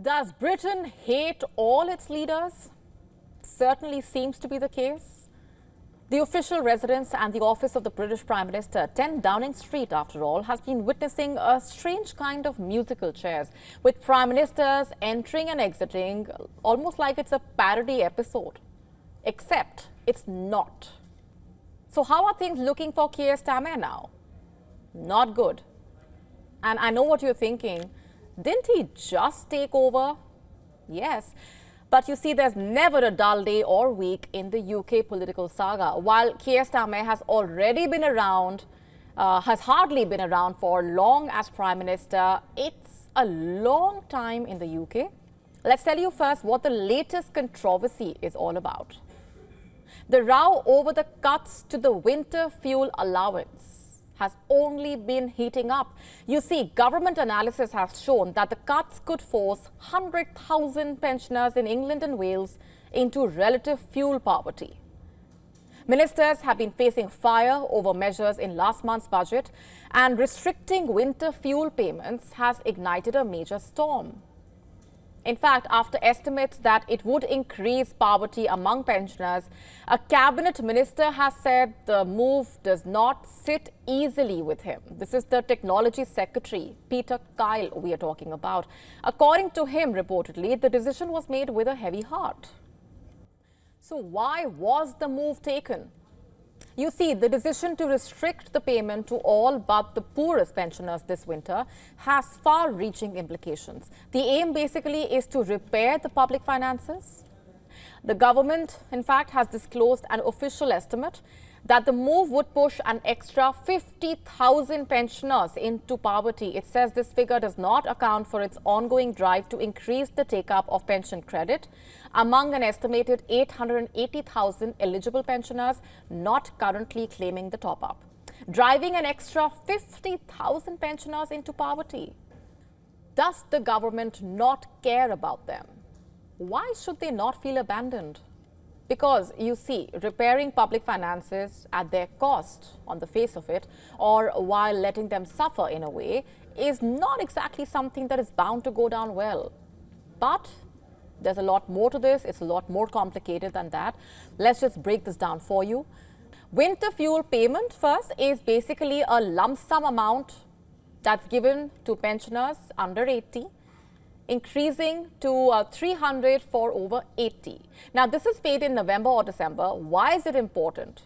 Does Britain hate all its leaders? Certainly seems to be the case. The official residence and the office of the British Prime Minister, 10 Downing Street, after all, has been witnessing a strange kind of musical chairs, with Prime Ministers entering and exiting almost like it's a parody episode. Except it's not. So how are things looking for Keir Starmer now? Not good. And I know what you're thinking. Didn't he just take over? Yes. But you see, there's never a dull day or week in the UK political saga. While Keir Starmer has already been around, has hardly been around for long as Prime Minister, it's a long time in the UK. Let's tell you first what the latest controversy is all about. The row over the cuts to the winter fuel allowance has only been heating up. You see, government analysis has shown that the cuts could force 100,000 pensioners in England and Wales into relative fuel poverty. Ministers have been facing fire over measures in last month's budget, and restricting winter fuel payments has ignited a major storm. In fact, after estimates that it would increase poverty among pensioners, a cabinet minister has said the move does not sit easily with him. This is the technology secretary, Peter Kyle, we are talking about. According to him, reportedly, the decision was made with a heavy heart. So why was the move taken? You see, the decision to restrict the payment to all but the poorest pensioners this winter has far-reaching implications. The aim basically is to repair the public finances. The government, in fact, has disclosed an official estimate that the move would push an extra 50,000 pensioners into poverty. It says this figure does not account for its ongoing drive to increase the take-up of pension credit among an estimated 880,000 eligible pensioners not currently claiming the top-up, driving an extra 50,000 pensioners into poverty. Does the government not care about them? Why should they not feel abandoned? Because, you see, repairing public finances at their cost on the face of it, or while letting them suffer in a way, is not exactly something that is bound to go down well. But there's a lot more to this. It's a lot more complicated than that. Let's just break this down for you. Winter fuel payment first is basically a lump sum amount that's given to pensioners under 80. Increasing to 300 for over 80. Now, this is paid in November or December. Why is it important?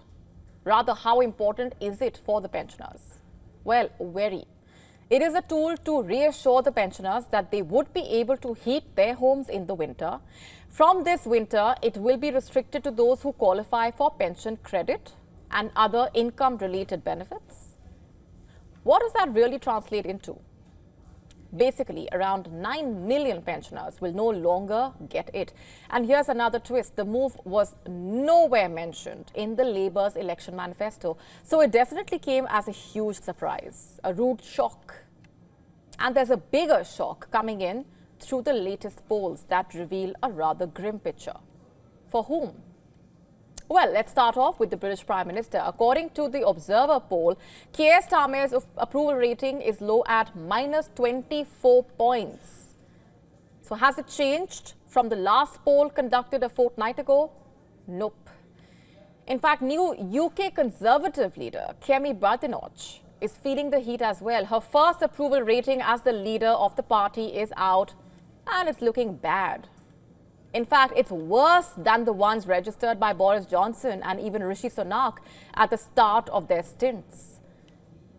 Rather, how important is it for the pensioners? Well, very. It is a tool to reassure the pensioners that they would be able to heat their homes in the winter. From this winter, it will be restricted to those who qualify for pension credit and other income-related benefits. What does that really translate into? Basically, around 9 million pensioners will no longer get it. And here's another twist. The move was nowhere mentioned in the Labour's election manifesto. So it definitely came as a huge surprise, a rude shock. And there's a bigger shock coming in through the latest polls that reveal a rather grim picture. For whom? Well, let's start off with the British Prime Minister. According to the Observer poll, Keir Starmer's approval rating is low at minus 24 points. So has it changed from the last poll conducted a fortnight ago? Nope. In fact, new UK Conservative leader Kemi Badenoch is feeling the heat as well. Her first approval rating as the leader of the party is out, and it's looking bad. In fact, it's worse than the ones registered by Boris Johnson and even Rishi Sunak at the start of their stints.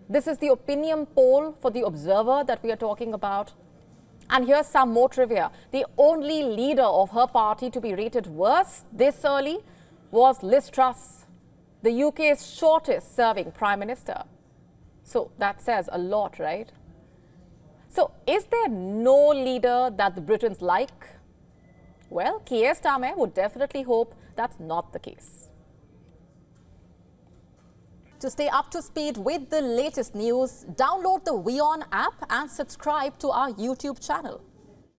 This is the opinion poll for the Observer that we are talking about. And here's some more trivia. The only leader of her party to be rated worse this early was Liz Truss, the UK's shortest serving Prime Minister. So that says a lot, right? So is there no leader that the Britons like? Well, Keir Starmer would definitely hope that's not the case. To stay up to speed with the latest news, download the WION app and subscribe to our YouTube channel.